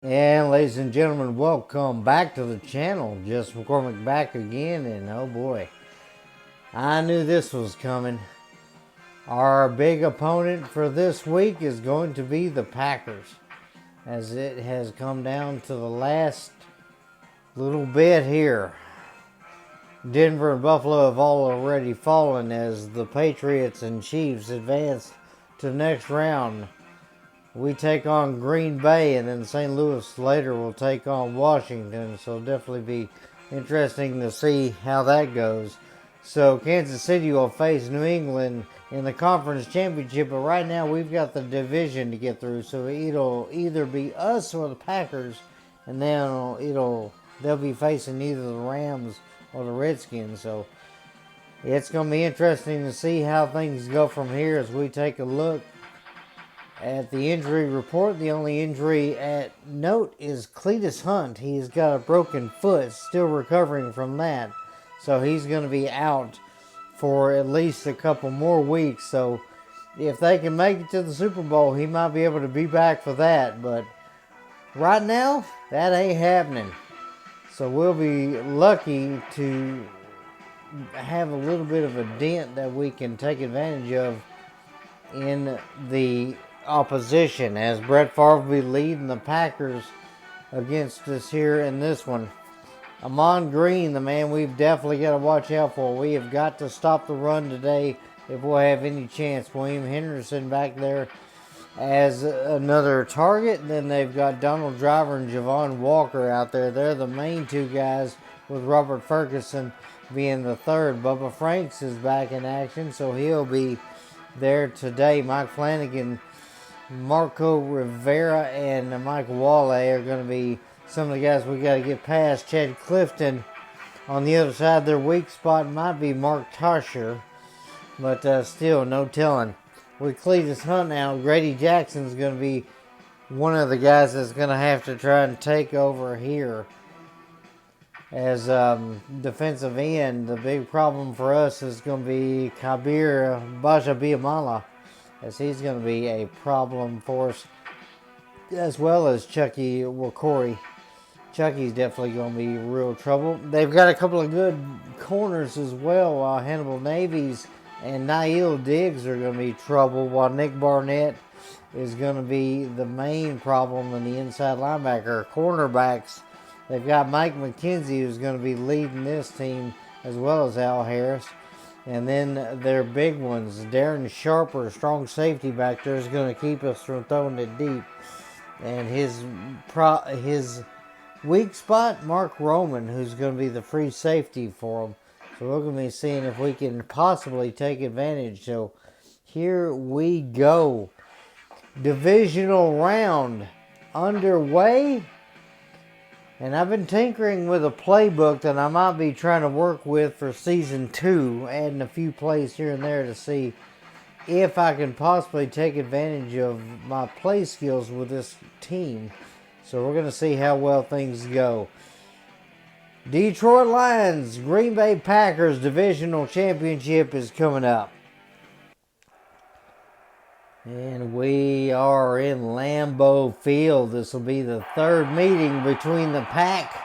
And ladies and gentlemen, welcome back to the channel. Just McCormick back again, and oh boy, I knew this was coming. Our big opponent for this week is going to be the Packers, as it has come down to the last little bit here. Denver and Buffalo have already fallen as the Patriots and Chiefs advance to the next round. We take on Green Bay, and then St. Louis later will take on Washington. So definitely be interesting to see how that goes. So Kansas City will face New England in the conference championship, but right now we've got the division to get through. So it'll either be us or the Packers, and then they'll be facing either the Rams or the Redskins. So it's going to be interesting to see how things go from here as we take a look at the injury report. The only injury at note is Cletus Hunt. He's got a broken foot, still recovering from that. So he's going to be out for at least a couple more weeks. So if they can make it to the Super Bowl, he might be able to be back for that. But right now, that ain't happening. So we'll be lucky to have a little bit of a dent that we can take advantage of in the opposition, as Brett Favre will be leading the Packers against us here in this one. Amon Green, the man we've definitely got to watch out for. We have got to stop the run today if we'll have any chance. William Henderson back there as another target. Then they've got Donald Driver and Javon Walker out there. They're the main two guys, with Robert Ferguson being the third. Bubba Franks is back in action, so he'll be there today. Mike Flanagan, Marco Rivera, and Mike Wale are going to be some of the guys we got to get past. Chad Clifton on the other side. Their weak spot might be Mark Tosher, but still no telling. With Cletus Hunt now, Grady Jackson's going to be one of the guys that's going to have to try and take over here as defensive end. The big problem for us is going to be Kabir Bajabiamala, as he's going to be a problem for us, as well as Chucky Wakori. Chucky's definitely going to be real trouble. They've got a couple of good corners as well. Hannibal Navies and Nail Diggs are going to be trouble, while Nick Barnett is going to be the main problem in the inside linebacker. Cornerbacks, they've got Mike McKenzie, who's going to be leading this team, as well as Al Harris. And then their big ones, Darren Sharper, strong safety back there, is going to keep us from throwing it deep. And his weak spot, Mark Roman, who's going to be the free safety for him. So we're going to be seeing if we can possibly take advantage. So here we go. Divisional round underway. And I've been tinkering with a playbook that I might be trying to work with for season 2, adding a few plays here and there to see if I can possibly take advantage of my play skills with this team. So we're going to see how well things go. Detroit Lions, Green Bay Packers Divisional Championship is coming up. And we are in Lambeau Field. This will be the third meeting between the Pack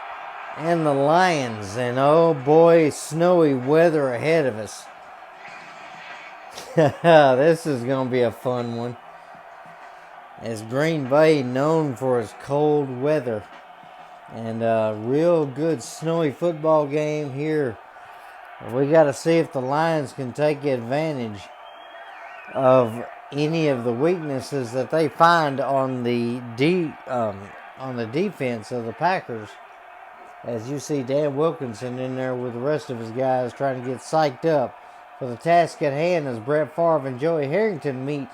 and the Lions. And oh boy, snowy weather ahead of us. This is going to be a fun one, as Green Bay known for its cold weather. And a real good snowy football game here. We got to see if the Lions can take advantage of any of the weaknesses that they find on the defense of the Packers. As you see Dan Wilkinson in there with the rest of his guys trying to get psyched up for the task at hand, as Brett Favre and Joey Harrington meet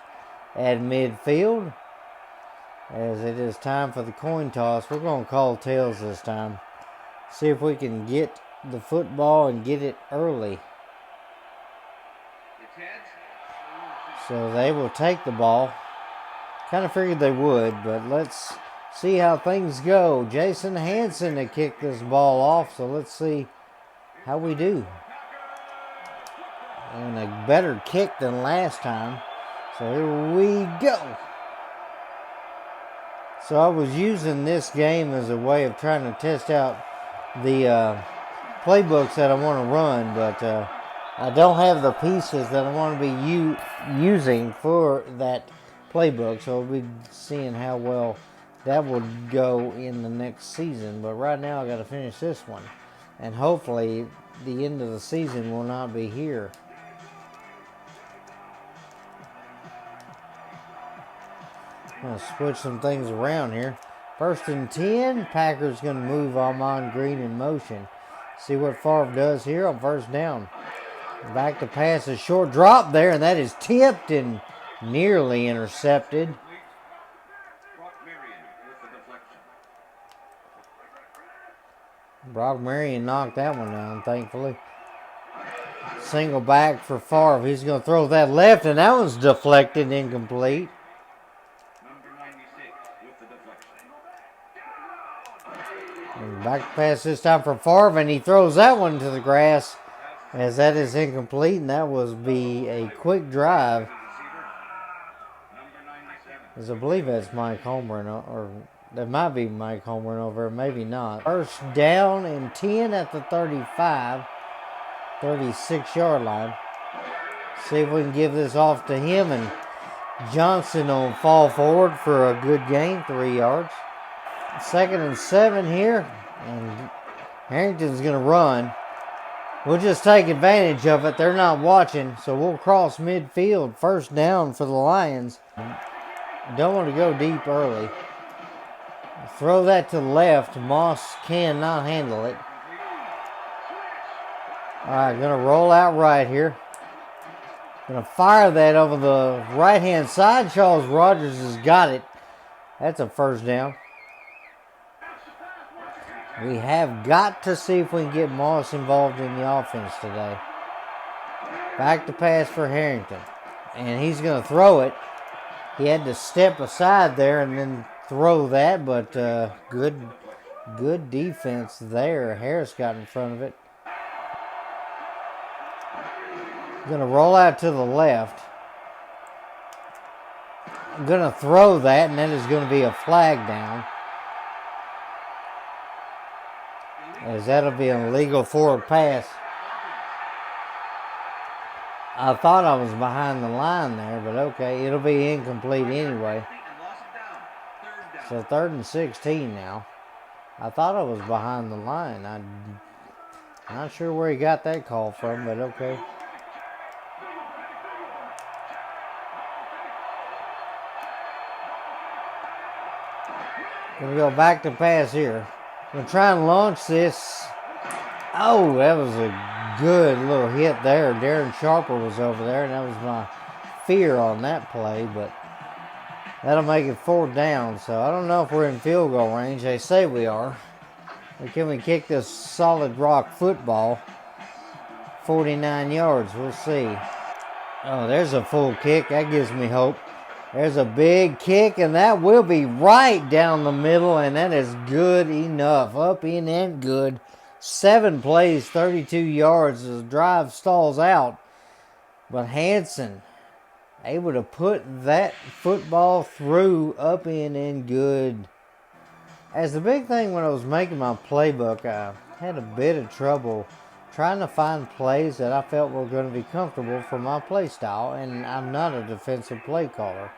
at midfield. As it is time for the coin toss. We're going to call tails this time. See if we can get the football and get it early. So they will take the ball. Kind of figured they would, but let's see how things go. Jason Hanson to kick this ball off, so let's see how we do. And a better kick than last time. So here we go. So I was using this game as a way of trying to test out the playbooks that I want to run, but I don't have the pieces that I want to be using for that playbook, so we'll be seeing how well that would go in the next season. But right now I got to finish this one, and hopefully the end of the season will not be here. I'm going to switch some things around here. 1st and 10, Packers going to move Ahman Green in motion. See what Favre does here on 1st down. Back to pass, a short drop there, and that is tipped and nearly intercepted. Brock Marion knocked that one down, thankfully. Single back for Favre. He's going to throw that left, and that one's deflected, incomplete. And back to pass this time for Favre, and he throws that one to the grass, as that is incomplete, and that was be a quick drive. As I believe that's Mike Homer, or that might be Mike Homer over, maybe not. 1st down and 10 at the 35, 36-yard line. See if we can give this off to him, and Johnson will fall forward for a good gain, 3 yards. 2nd and 7 here, and Harrington's going to run. We'll just take advantage of it. They're not watching, so we'll cross midfield. 1st down for the Lions. Don't want to go deep early. Throw that to the left. Moss cannot handle it. All right, going to roll out right here. Going to fire that over the right-hand side. Charles Rogers has got it. That's a 1st down. We have got to see if we can get Moss involved in the offense today. Back to pass for Harrington. And he's going to throw it. He had to step aside there and then throw that, but good defense there. Harris got in front of it. Going to roll out to the left. I'm going to throw that, and that is going to be a flag down. As that'll be an illegal forward pass. I thought I was behind the line there, but okay, it'll be incomplete anyway. So 3rd and 16 now. I thought I was behind the line. I'm not sure where he got that call from, but okay. Gonna go back to pass here. Gonna try and launch this. Oh, that was a good little hit there. Darren Sharper was over there, and that was my fear on that play, but that'll make it 4th down. So I don't know if we're in field goal range. They say we are. But can we kick this solid rock football 49 yards? We'll see. Oh, there's a full kick. That gives me hope. There's a big kick, and that will be right down the middle, and that is good enough. Up in and good. 7 plays, 32 yards. The drive stalls out. But Hanson able to put that football through, up in and good. As the big thing when I was making my playbook, I had a bit of trouble trying to find plays that I felt were going to be comfortable for my play style, and I'm not a defensive play caller.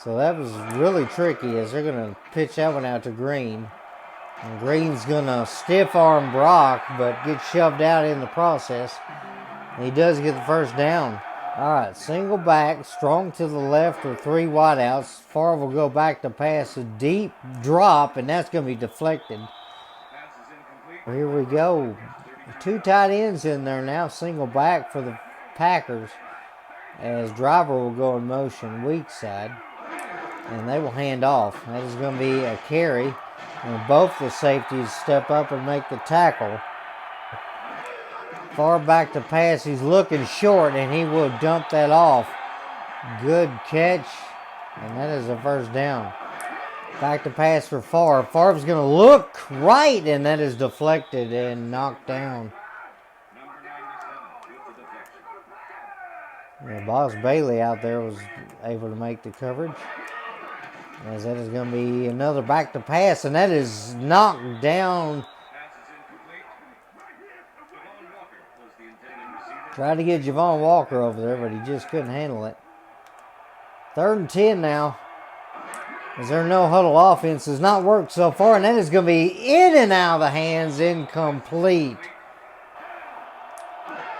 So that was really tricky, as they're going to pitch that one out to Green. And Green's going to stiff arm Brock, but get shoved out in the process. And he does get the 1st down. All right, single back, strong to the left with 3 wideouts. Favre will go back to pass a deep drop, and that's going to be deflected. Here we go. 2 tight ends in there now, single back for the Packers. As Driver will go in motion, weak side. And they will hand off. That is going to be a carry. And both the safeties step up and make the tackle. Far back to pass. He's looking short, and he will dump that off. Good catch. And that is a 1st down. Back to pass for Favre. Favre's going to look right, and that is deflected and knocked down. Yeah, Boss Bailey out there was able to make the coverage. As that is going to be another back to pass, and that is knocked down. Tried to get Javon Walker over there, but he just couldn't handle it. 3rd and 10 now. As their no huddle offense has not worked so far, and that is going to be in and out of the hands, incomplete.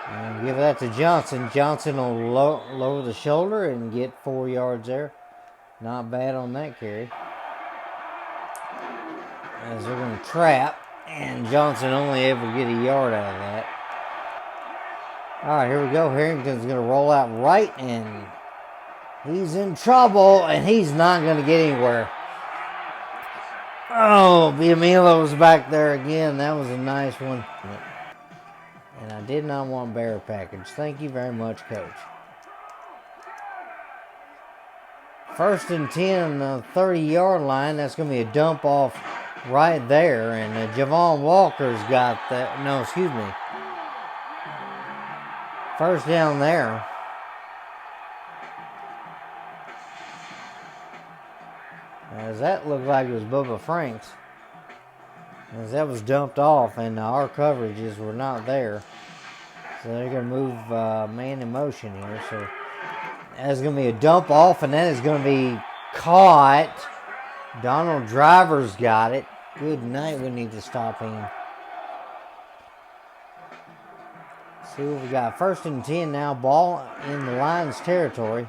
And give that to Johnson. Johnson will lower the shoulder and get 4 yards there. Not bad on that carry. As they're going to trap, and Johnson only able to get a yard out of that. All right, here we go. Harrington's going to roll out right, and he's in trouble, and he's not going to get anywhere. Oh, Biamila was back there again. That was a nice one. And I did not want bear package. Thank you very much, Coach. 1st and 10, 30-yard line. That's going to be a dump off right there. And Javon Walker's got that. No, excuse me. 1st down there. As that looked like it was Bubba Franks. As that was dumped off and our coverages were not there. So they're going to move man in motion here. So that's going to be a dump off, and that is going to be caught. Donald Driver's got it. Good night. We need to stop him. See what we got. 1st and 10 now. Ball in the Lions territory.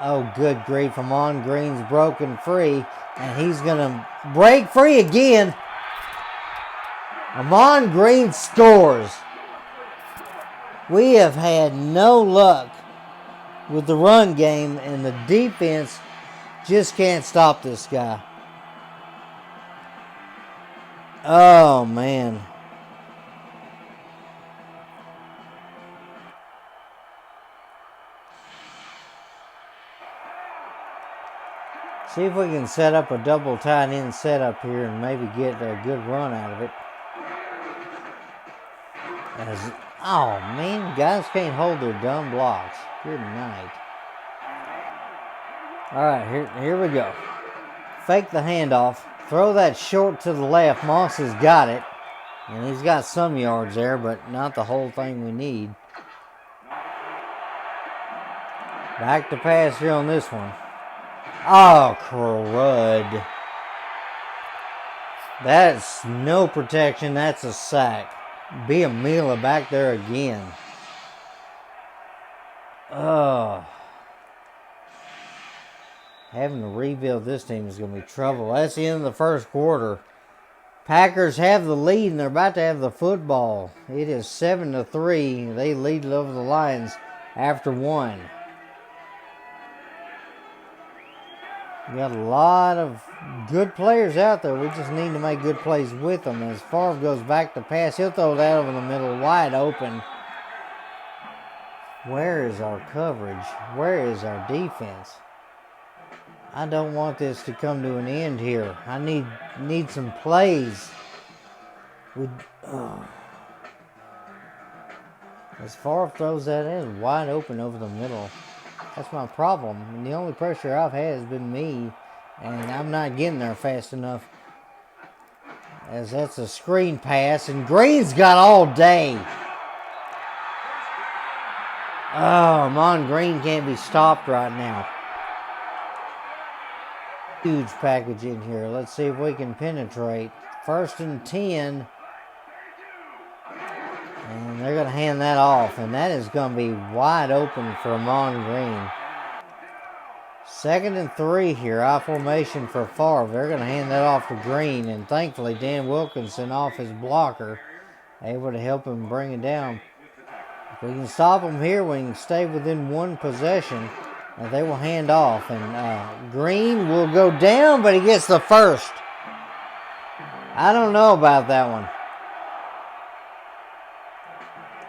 Oh, good grief. Amon Green's broken free, and he's going to break free again. Amon Green scores. We have had no luck with the run game, and the defense just can't stop this guy. Oh, man. See if we can set up a double tight end setup here and maybe get a good run out of it. Oh, man, guys can't hold their dumb blocks. Good night. All right, here we go. Fake the handoff. Throw that short to the left. Moss has got it. And he's got some yards there, but not the whole thing we need. Back to pass here on this one. Oh, crud. That's no protection. That's a sack. Biamila back there again. Oh. Having to rebuild this team is going to be trouble. That's the end of the 1st quarter. Packers have the lead, and they're about to have the football. It is 7-3. They lead it over the Lions after 1. We got a lot of good players out there. We just need to make good plays with them. As Favre goes back to pass, he'll throw that over the middle, wide open. Where is our coverage? Where is our defense? I don't want this to come to an end here. I need some plays. As Favre throws that in, wide open over the middle. That's my problem. And the only pressure I've had has been me, and I'm not getting there fast enough. As that's a screen pass, and Green's got all day. Oh, Mon Green can't be stopped right now. Huge package in here. Let's see if we can penetrate. 1st and 10. And they're going to hand that off, and that is going to be wide open for Amon Green. 2nd and 3 here, I formation for Favre. They're going to hand that off to Green, and thankfully Dan Wilkinson off his blocker, able to help him bring it down. If we can stop them here, we can stay within 1 possession, and they will hand off. And Green will go down, but he gets the 1st. I don't know about that one.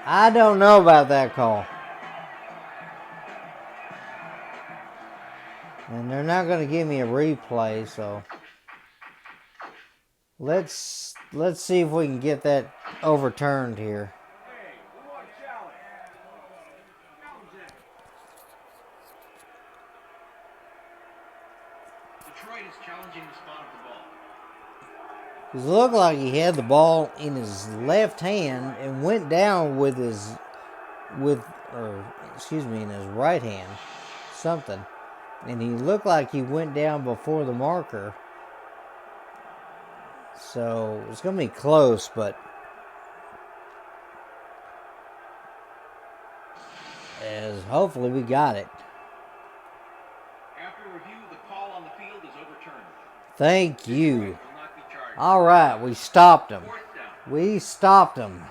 I don't know about that call. And they're not going to give me a replay, so let's see if we can get that overturned here. It looked like he had the ball in his left hand and went down with in his right hand, something. And he looked like he went down before the marker. So it's going to be close, but as hopefully we got it. After review, the call on the field is overturned. Thank you. All right, we stopped him. We stopped him.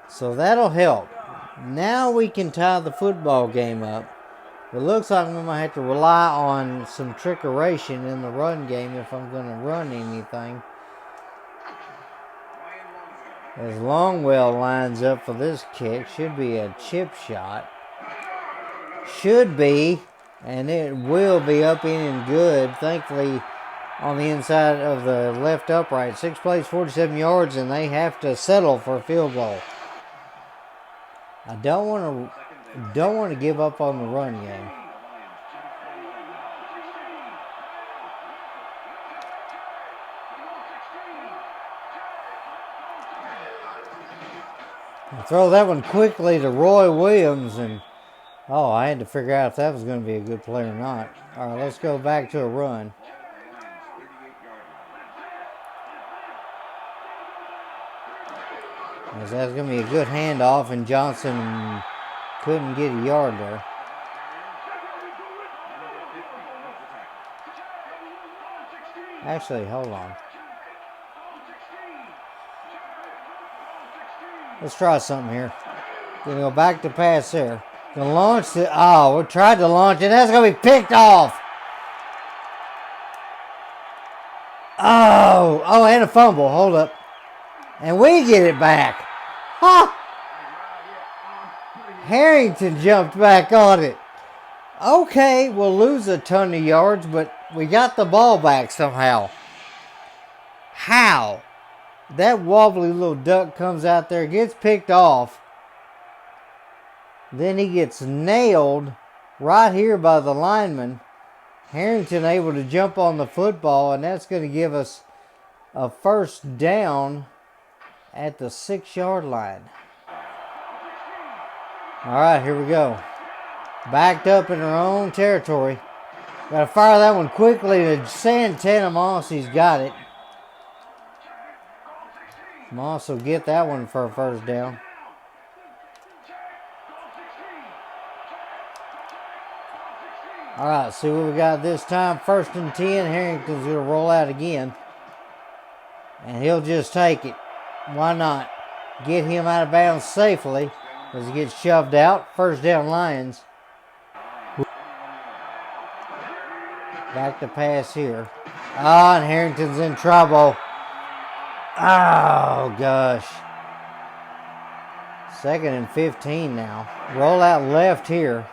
So that'll help. Now we can tie the football game up. It looks like we might have to rely on some trickeration in the run game if I'm going to run anything. As Longwell lines up for this kick, should be a chip shot. Should be, and it will be up in and good. Thankfully, on the inside of the left upright. 6 plays, 47 yards, and they have to settle for a field goal. I don't want to give up on the run game. I throw that one quickly to Roy Williams, and I had to figure out if that was going to be a good play or not. All right, let's go back to a run. As that's going to be a good handoff, and Johnson couldn't get a yard there. Actually, hold on. Let's try something here. Gonna go back to pass there. Gonna launch it. Oh, we tried to launch it. That's gonna be picked off. Oh, and a fumble. Hold up. And we get it back. Ha! Harrington jumped back on it. Okay, we'll lose a ton of yards, but we got the ball back somehow. How? That wobbly little duck comes out there, gets picked off. Then he gets nailed right here by the lineman. Harrington able to jump on the football, and that's going to give us a first down at the 6-yard line. All right, here we go. Backed up in our own territory. Got to fire that one quickly to Santana Moss. He's got it. Moss will get that one for a first down. All right, see what we got this time. 1st and 10. Harrington's going to roll out again. And he'll just take it. Why not? Get him out of bounds safely as he gets shoved out. First down, Lions. Back to pass here. And Harrington's in trouble. Oh, gosh. 2nd and 15 now. Roll out left here.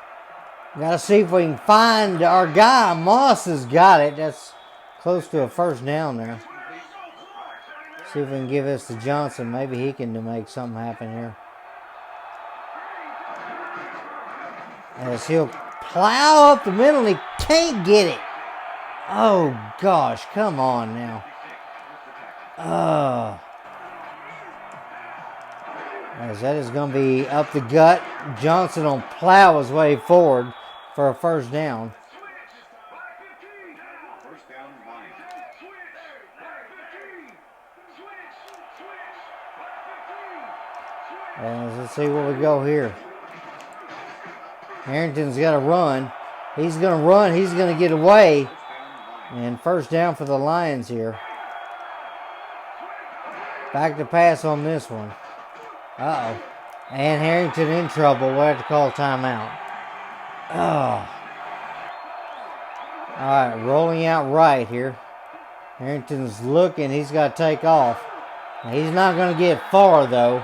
Got to see if we can find our guy. Moss has got it. That's close to a first down there. See if we can give this to Johnson. Maybe he can make something happen here. As he'll plow up the middle and he can't get it. Oh, gosh. Come on now. As that is going to be up the gut. Johnson will plow his way forward for a first down. And let's see where we go here. Harrington's got to run. He's going to run. He's going to get away. And first down for the Lions here. Back to pass on this one. Uh-oh. And Harrington in trouble. We'll have to call timeout. Oh. All right, rolling out right here. Harrington's looking. He's got to take off. He's not going to get far, though.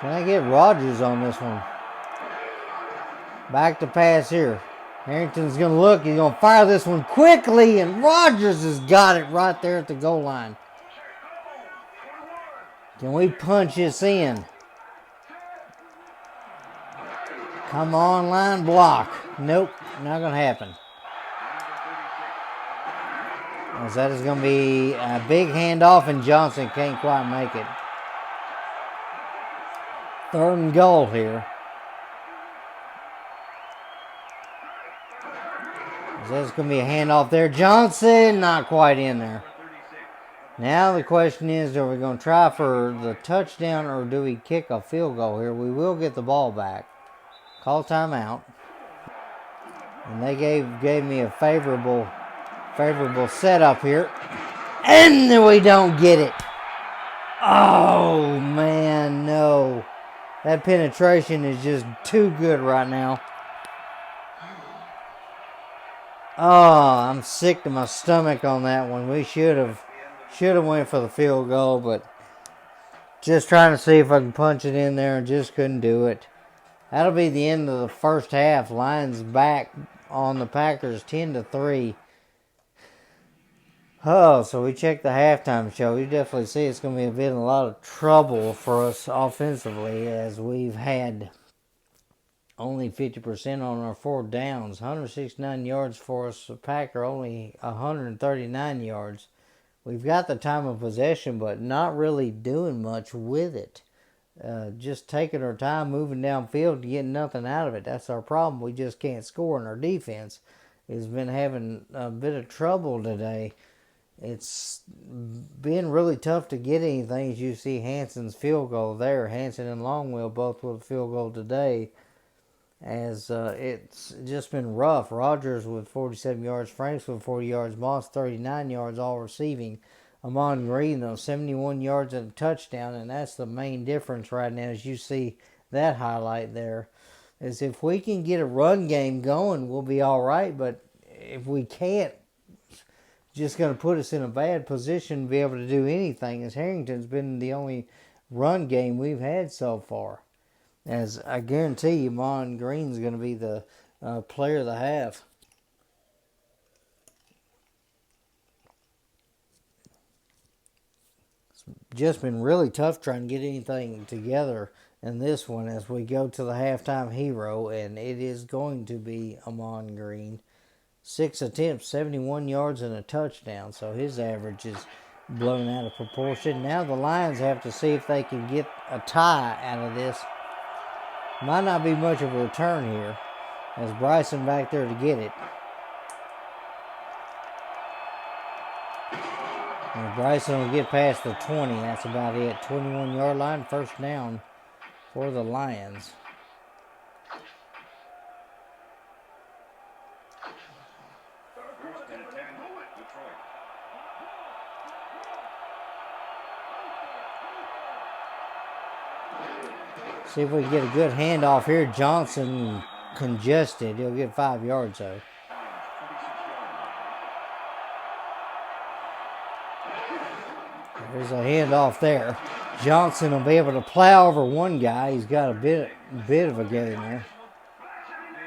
Can I get Rogers on this one? Back to pass here. Harrington's going to look. He's going to fire this one quickly, and Rogers has got it right there at the goal line. Can we punch this in? Come on, line block. Nope, not going to happen. As that is going to be a big handoff, and Johnson can't quite make it. 3rd and goal here. As that's going to be a handoff there. Johnson, not quite in there. Now the question is, are we going to try for the touchdown or do we kick a field goal here? We will get the ball back. Call timeout. And they gave me a favorable setup here. And then we don't get it. Oh, man, no. That penetration is just too good right now. Oh, I'm sick to my stomach on that one. We should have went for the field goal, but just trying to see if I can punch it in there and just couldn't do it. That'll be the end of the first half. Lions back on the Packers 10-3. Oh, so we checked the halftime show. You definitely see it's going to be a lot of trouble for us offensively, as we've had only 50% on our 4th downs. 169 yards for us. The Packer only 139 yards. We've got the time of possession, but not really doing much with it. Just taking our time, moving downfield, getting nothing out of it. That's our problem. We just can't score, and our defense has been having a bit of trouble today. It's been really tough to get anything. As you see Hanson's field goal there. Hanson and Longwell both with a field goal today. As it's just been rough. Rogers with 47 yards, Franks with 40 yards, Moss 39 yards, all receiving. Amon Green, though, 71 yards and a touchdown, and that's the main difference right now, as you see that highlight there. Is if we can get a run game going, we'll be all right, but if we can't, just going to put us in a bad position to be able to do anything, as Harrington's been the only run game we've had so far. As I guarantee you, Mon Green's going to be the player of the half. It's just been really tough trying to get anything together in this one as we go to the halftime hero, and it is going to be Amon Green. 6 attempts, 71 yards, and a touchdown. So his average is blown out of proportion. Now the Lions have to see if they can get a tie out of this. Might not be much of a return here, as Bryson back there to get it. And Bryson will get past the 20. That's about it. 21-yard line, 1st down for the Lions. See if we can get a good handoff here. Johnson congested. He'll get 5 yards though. There's a handoff there. Johnson will be able to plow over one guy. He's got a bit of a gain there.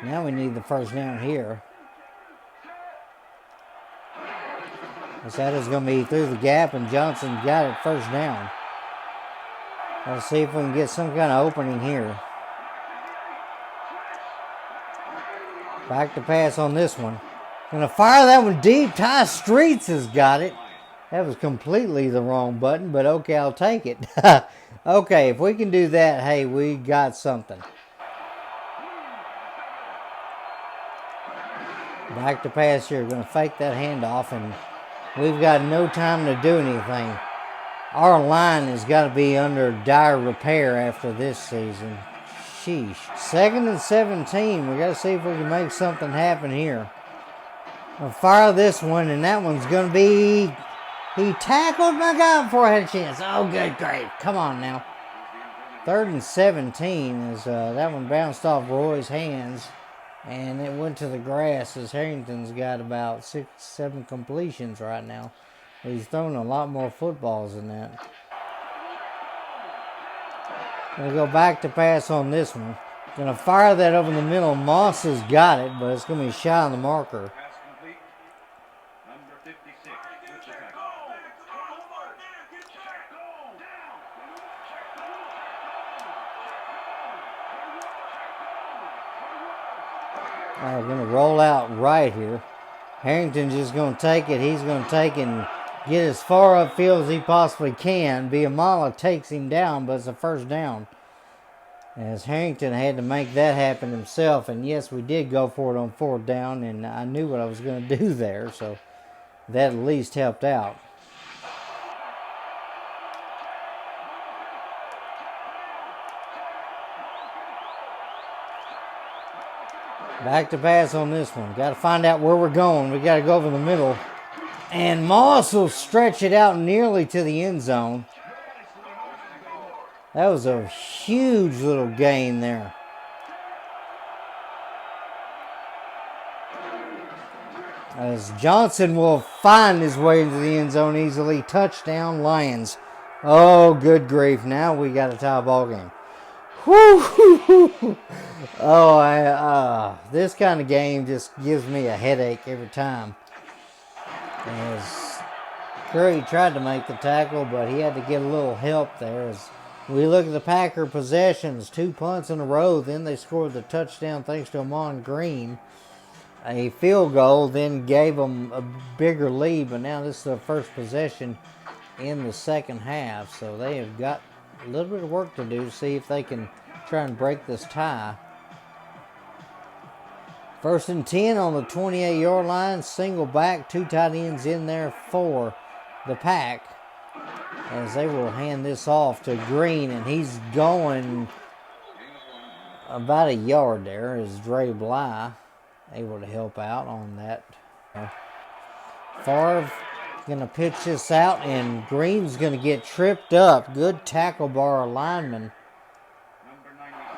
Now we need the 1st down here. That is going to be through the gap, and Johnson got it 1st down. Let's see if we can get some kind of opening here. Back to pass on this one. Gonna fire that one deep. Ty Streets has got it. That was completely the wrong button, but okay, I'll take it. Okay, if we can do that, hey, we got something. Back to pass here. Gonna fake that handoff, and we've got no time to do anything. Our line has got to be under dire repair after this season. Sheesh. 2nd and 17. We got to see if we can make something happen here. I'll fire this one, and that one's going to be... He tackled my guy before I had a chance. Oh, good, great. Come on now. 3rd and 17 as that one bounced off Roy's hands, and it went to the grass as Harrington's got about 6-7 completions right now. He's thrown a lot more footballs than that. Gonna go back to pass on this one. Gonna fire that over the middle. Moss has got it, but it's gonna be shy on the marker. Pass complete. Number 56. With the tackle. We're going to roll out right here. Harrington's just going to take it. He's going to take it and get as far upfield as he possibly can. Biamala takes him down, but it's a first down. As Harrington had to make that happen himself. And yes, we did go for it on fourth down, and I knew what I was going to do there, so that at least helped out. Back to pass on this one. Got to find out where we're going. We got to go over the middle. And Moss will stretch it out nearly to the end zone. That was a huge little gain there. As Johnson will find his way into the end zone easily. Touchdown, Lions. Oh, good grief. Now we got a tie ball game. Whoo! Oh, this kind of game just gives me a headache every time. As Curry tried to make the tackle, but he had to get a little help there. As we look at the Packer possessions, 2 punts in a row, then they scored the touchdown thanks to Amon Green. A field goal then gave them a bigger lead, but now this is their first possession in the second half, so they have got a little bit of work to do to see if they can try and break this tie. 1st and 10 on the 28-yard line. Single back, 2 tight ends in there for the Pack. As they will hand this off to Green, and he's going about a yard there. Is Dre Bly able to help out on that? Favre going to pitch this out, and Green's going to get tripped up. Good tackle bar lineman.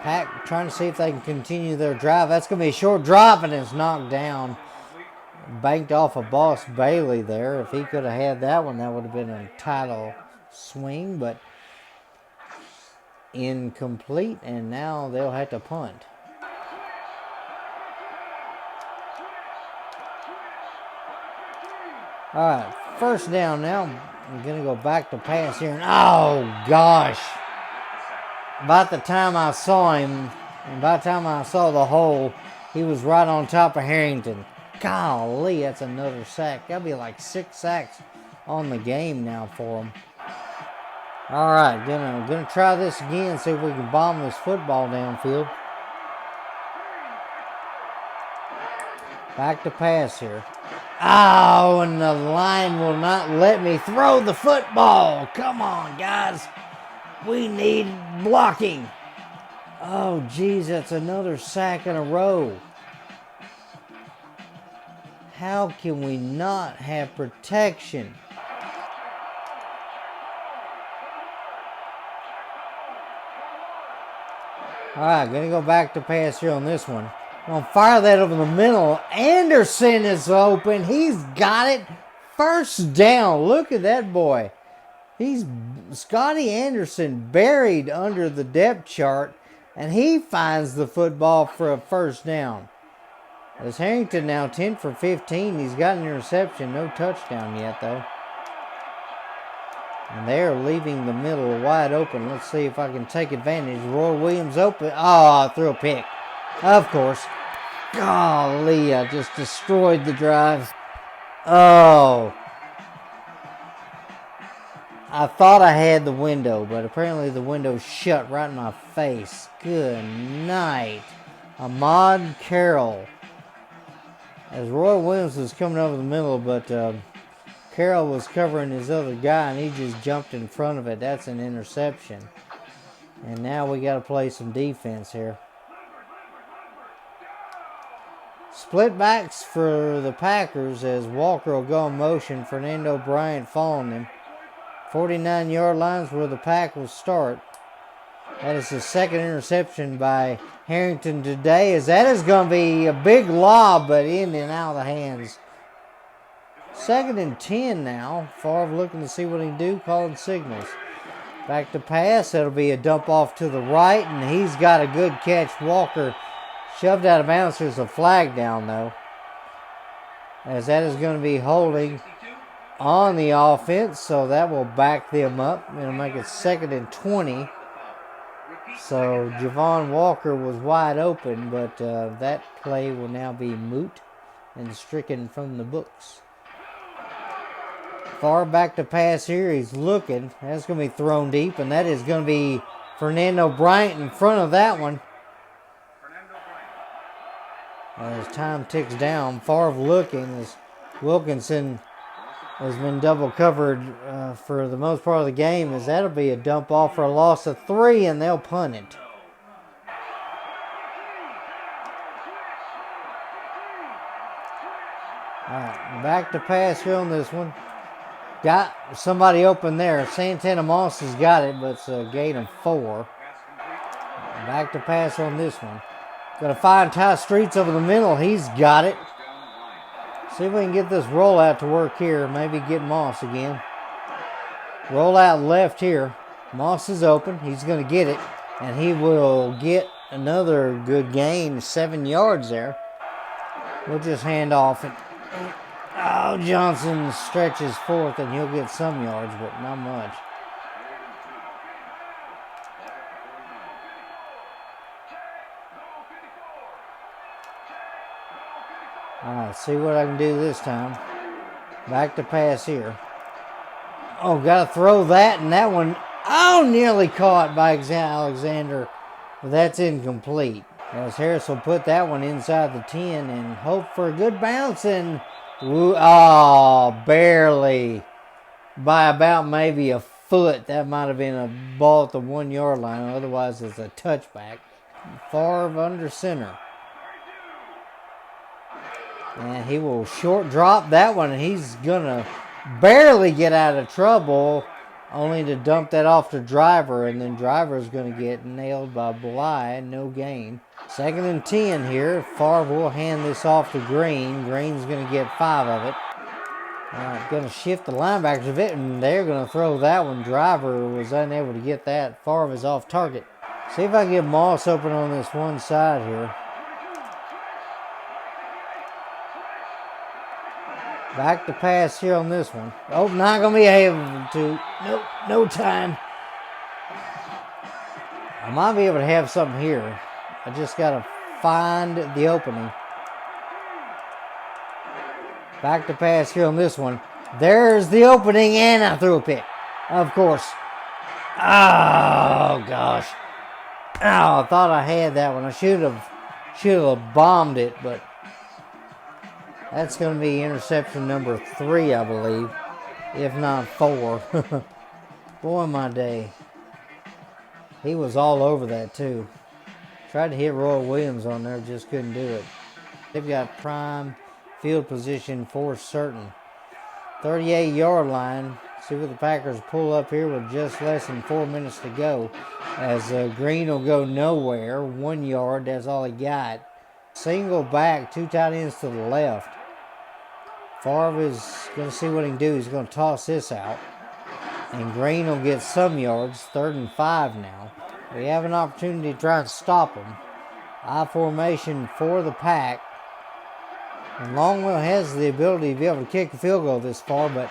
Pack trying to see if they can continue their drive. That's going to be a short drop, and it's knocked down. Banked off of Boss Bailey there. If he could have had that one, that would have been a title swing, but incomplete, and now they'll have to punt. All right, first down now. I'm going to go back to pass here. And oh, gosh. About the time I saw him, and by the time I saw the hole, he was right on top of Harrington. Golly, that's another sack. That'll be like 6 sacks on the game now for him. All right, gonna try this again, see if we can bomb this football downfield. Back to pass here. Oh, and the line will not let me throw the football. Come on, guys. We need blocking. Oh, geez, that's another sack in a row. How can we not have protection? All right, going to go back to pass here on this one. I'm going to fire that over the middle. Anderson is open. He's got it. First down. Look at that boy. He's Scotty Anderson buried under the depth chart, and he finds the football for a first down. As Harrington now 10 for 15. He's got an interception. No touchdown yet, though. And they're leaving the middle wide open. Let's see if I can take advantage. Roy Williams open. Oh, I threw a pick. Of course. Golly, I just destroyed the drive. Oh. I thought I had the window, but apparently the window's shut right in my face. Good night. Ahmad Carroll. As Roy Williams was coming over the middle, but Carroll was covering his other guy, and he just jumped in front of it. That's an interception. And now we got to play some defense here. Split backs for the Packers as Walker will go in motion. Fernando Bryant following him. 49-yard lines where the Pack will start. That is the second interception by Harrington today, as that is going to be a big lob, but in and out of the hands. 2nd and 10 now. Favre looking to see what he can do, calling signals. Back to pass. That'll be a dump off to the right, and he's got a good catch. Walker shoved out of bounds. There's a flag down, though, as that is going to be holding on the offense, so that will back them up. It'll make it 2nd and 20. So Javon Walker was wide open, but that play will now be moot and stricken from the books. Far back to pass here. He's looking. That's going to be thrown deep, and that is going to be Fernando Bryant in front of that one. As time ticks down, Favre looking as Wilkinson has been double covered for the most part of the game, as that'll be a dump off for a loss of 3, and they'll punt it. All right, back to pass here on this one. Got somebody open there. Santana Moss has got it, but it's a gain of 4. Back to pass on this one. Gonna find Ty Streets over the middle. He's got it. See if we can get this rollout to work here. Maybe get Moss again. Rollout left here. Moss is open. He's gonna get it, and he will get another good gain, 7 yards there. We'll just hand off it. Oh, Johnson stretches forth, and he'll get some yards, but not much. All right, see what I can do this time. Back to pass here. Oh, got to throw that, and that one, nearly caught by Alexander. But that's incomplete. As Harris will put that one inside the 10 and hope for a good bounce, and barely. By about maybe a foot. That might have been a ball at the 1 yard line. Otherwise, it's a touchback. Favre under center. And he will short drop that one, and he's going to barely get out of trouble, only to dump that off to Driver, and then Driver is going to get nailed by Bly. No gain. 2nd and 10 here. Favre will hand this off to Green. Green's going to get 5 of it. All right, going to shift the linebackers a bit, and they're going to throw that one. Driver was unable to get that. Favre is off target. See if I can get Moss open on this one side here. Back to pass here on this one. Oh, not going to be able to. Nope, no time. I might be able to have something here. I just got to find the opening. Back to pass here on this one. There's the opening, and I threw a pick. Of course. Oh, gosh. Oh, I thought I had that one. I should have bombed it, but that's going to be interception number 3, I believe, if not 4. Boy, my day. He was all over that, too. Tried to hit Roy Williams on there, just couldn't do it. They've got prime field position for certain. 38-yard line. See what the Packers pull up here with just less than 4 minutes to go. As Green will go nowhere. 1 yard, that's all he got. Single back, 2 tight ends to the left. Favre is going to see what he can do. He's going to toss this out. And Green will get some yards. 3rd and 5 now. We have an opportunity to try and stop him. I formation for the Pack. And Longwell has the ability to be able to kick a field goal this far, but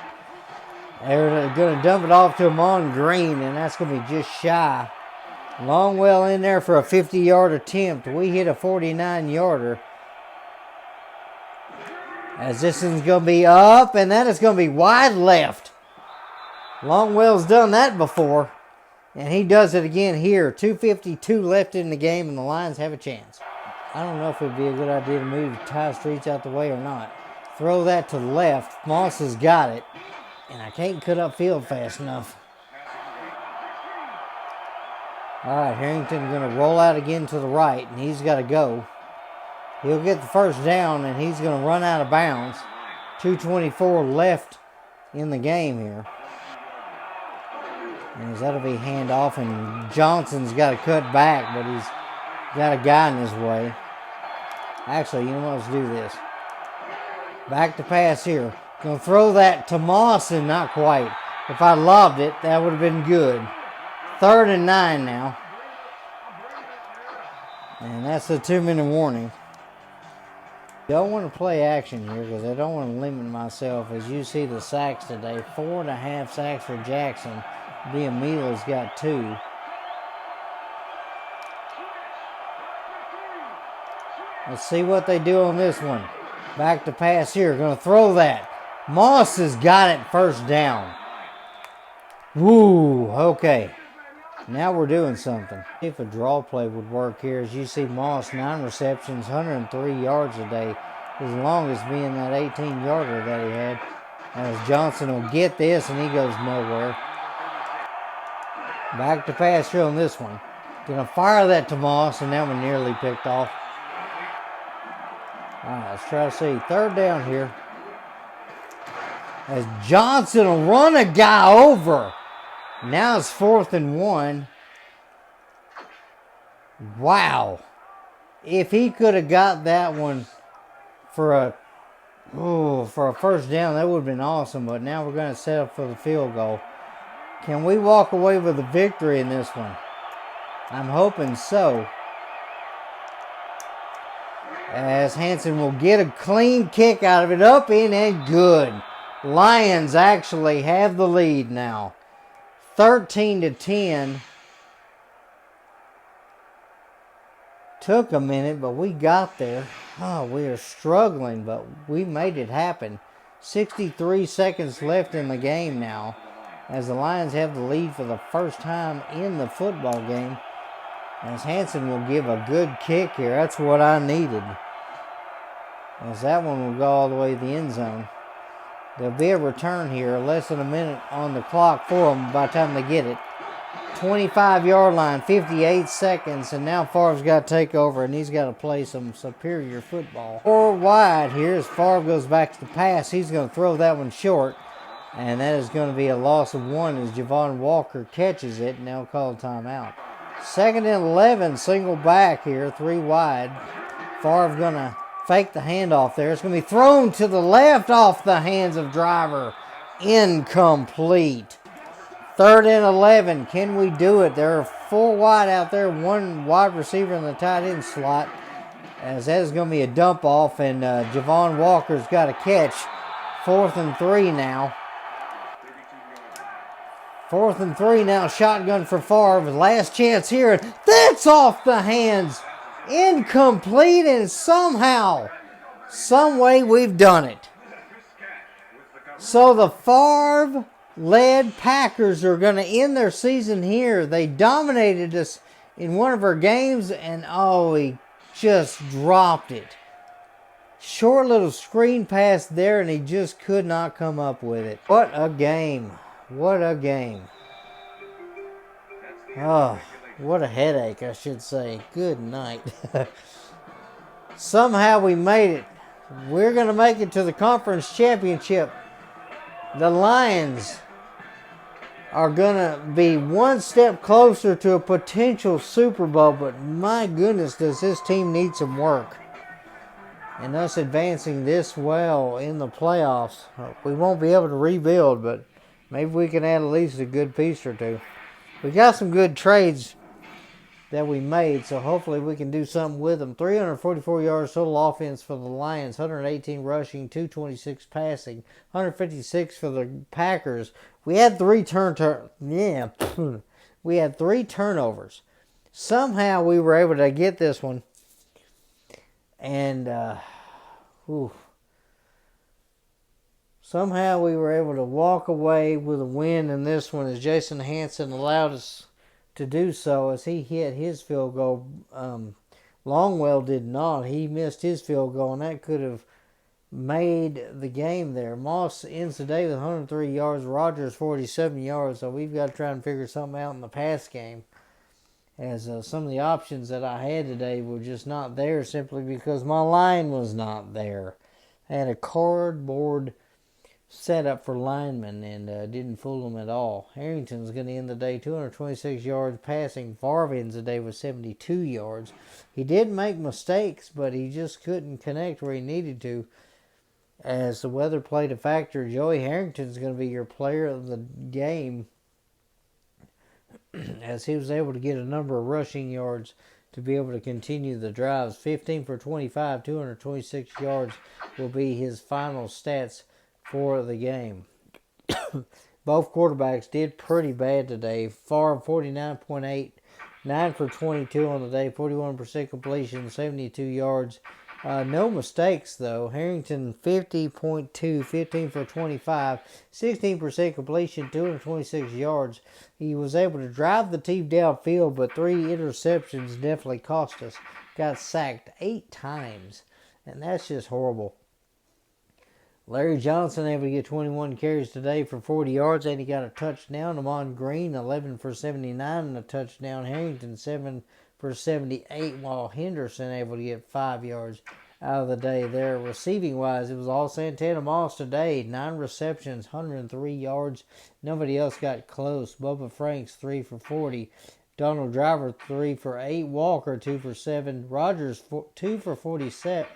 they're going to dump it off to Amon Green, and that's going to be just shy. Longwell in there for a 50-yard attempt. We hit a 49-yarder. As this one's going to be up, and that is going to be wide left. Longwell's done that before, and he does it again here. 2:52 left in the game, and the Lions have a chance. I don't know if it would be a good idea to move Ty Streets out the way or not. Throw that to the left. Moss has got it, and I can't cut up field fast enough. All right, Harrington going to roll out again to the right, and he's got to go. He'll get the first down, and he's going to run out of bounds. 2:24 left in the game here. And that'll be handoff, and Johnson's got to cut back, but he's got a guy in his way. Actually, you know what? Let's do this. Back to pass here. Going to throw that to Moss, and not quite. If I lobbed it, that would have been good. 3rd and 9 now. And that's a 2-minute warning. Don't want to play action here because I don't want to limit myself. As you see the sacks today, 4.5 sacks for Jackson. Biamila's got 2. Let's see what they do on this one. Back to pass here. Going to throw that. Moss has got it first down. Woo, okay. Now we're doing something. If a draw play would work here, as you see Moss, 9 receptions, 103 yards a day. His longest being that 18-yarder that he had. As Johnson will get this, and he goes nowhere. Back to pass here on this one. Gonna fire that to Moss, and that one nearly picked off. All right, let's try to see. Third down here. As Johnson will run a guy over. Now it's 4th and 1. Wow. If he could have got that one for a first down, that would have been awesome. But now we're going to set up for the field goal. Can we walk away with a victory in this one? I'm hoping so. As Hansen will get a clean kick out of it, up in and good. Lions actually have the lead now. 13-10. Took a minute, but we got there. Oh, we are struggling, but we made it happen. 63 seconds left in the game now, as the Lions have the lead for the first time in the football game. As Hansen will give a good kick here. That's what I needed. As that one will go all the way to the end zone. There'll be a return here. Less than a minute on the clock for them by the time they get it. 25-yard line, 58 seconds. And now Favre's got to take over, and he's got to play some superior football. 4 wide here as Favre goes back to the pass. He's going to throw that one short. And that is going to be a loss of 1 as Javon Walker catches it. And they'll call a timeout. 2nd and 11, single back here, 3 wide. Favre going to fake the handoff there. It's going to be thrown to the left off the hands of Driver. Incomplete. 3rd and 11. Can we do it? There are 4 wide out there. 1 wide receiver in the tight end slot. As that is going to be a dump off. And Javon Walker's got a catch. 4th and 3 now. 4th and 3 now. Shotgun for Favre. Last chance here. That's off the hands. Incomplete, and somehow, some way we've done it. So the Favre-led Packers are going to end their season here. They dominated us in one of our games, and he just dropped it. Short little screen pass there, and he just could not come up with it. What a game. What a game. Oh, what a headache, I should say. Good night. Somehow we made it. We're going to make it to the conference championship. The Lions are going to be one step closer to a potential Super Bowl, but my goodness, does this team need some work. And us advancing this well in the playoffs, we won't be able to rebuild, but maybe we can add at least a good piece or two. We got some good trades that we made, so hopefully we can do something with them. 344 yards total offense for the Lions, 118 rushing, 226 passing, 156 for the Packers. We had 3 we had 3 turnovers. Somehow we were able to get this one, and somehow we were able to walk away with a win in this one, as Jason Hansen allowed us to do so as he hit his field goal. Longwell did not. He missed his field goal, and that could have made the game there. Moss ends the day with 103 yards. Rogers 47 yards. So we've got to try and figure something out in the pass game, as some of the options that I had today were just not there simply because my line was not there. I had a cardboard set up for linemen and didn't fool them at all. Harrington's going to end the day 226 yards passing. Favre ends the day with 72 yards. He did make mistakes, but he just couldn't connect where he needed to, as the weather played a factor. Joey Harrington's going to be your player of the game, as he was able to get a number of rushing yards to be able to continue the drives. 15 for 25, 226 yards will be his final stats for the game. Both quarterbacks did pretty bad today. Favre 49.8 9 for 22 on the day, 41% completion, 72 yards. No mistakes, though. Harrington, 50.2, 15 for 25, 16% completion, 226 yards. He was able to drive the team downfield, but 3 interceptions definitely cost us. Got sacked 8 times, and that's just horrible. Larry Johnson able to get 21 carries today for 40 yards, and he got a touchdown. Amon Green, 11 for 79 and a touchdown. Harrington, 7 for 78, while Henderson able to get 5 yards out of the day there. Receiving wise, it was all Santana Moss today. 9 receptions, 103 yards. Nobody else got close. Bubba Franks, 3 for 40. Donald Driver, 3 for 8. Walker, 2 for 7. Rogers, 2 for 47.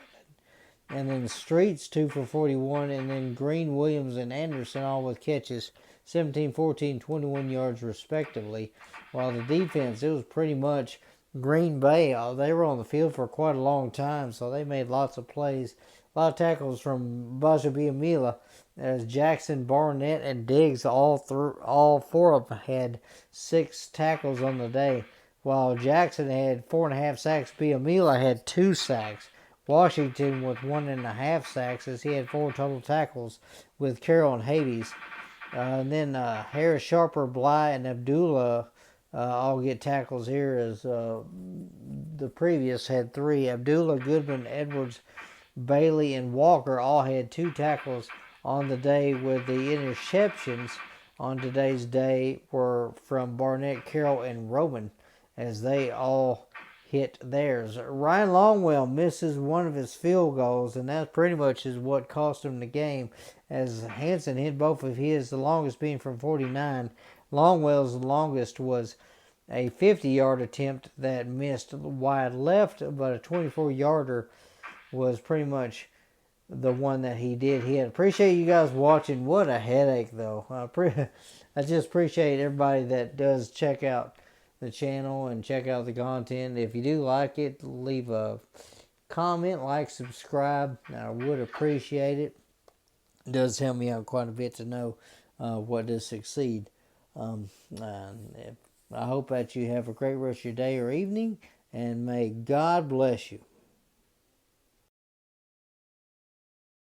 And then Streets, 2 for 41. And then Green, Williams, and Anderson all with catches. 17, 14, 21 yards respectively. While the defense, it was pretty much Green Bay. They were on the field for quite a long time, so they made lots of plays. A lot of tackles from Baja Biamila. As Jackson, Barnett, and Diggs, all 4 of them had 6 tackles on the day. While Jackson had 4.5 sacks, Biamila had 2 sacks. Washington with 1.5 sacks, as he had 4 total tackles with Carroll and Hades. And then Harris, Sharper, Bly, and Abdullah all get tackles here, as the previous had 3. Abdullah, Goodman, Edwards, Bailey, and Walker all had 2 tackles on the day, with the interceptions on today's day were from Barnett, Carroll, and Roman, as they all hit theirs. Ryan Longwell misses one of his field goals, and that pretty much is what cost him the game, as Hansen hit both of his, the longest being from 49. Longwell's longest was a 50-yard attempt that missed wide left, but a 24-yarder was pretty much the one that he did hit. Appreciate you guys watching. What a headache, though. I just appreciate everybody that does check out the channel and check out the content. If you do like it, leave a comment, like, subscribe. I would appreciate it. It does help me out quite a bit to know what does succeed. I hope that you have a great rest of your day or evening, and may God bless you.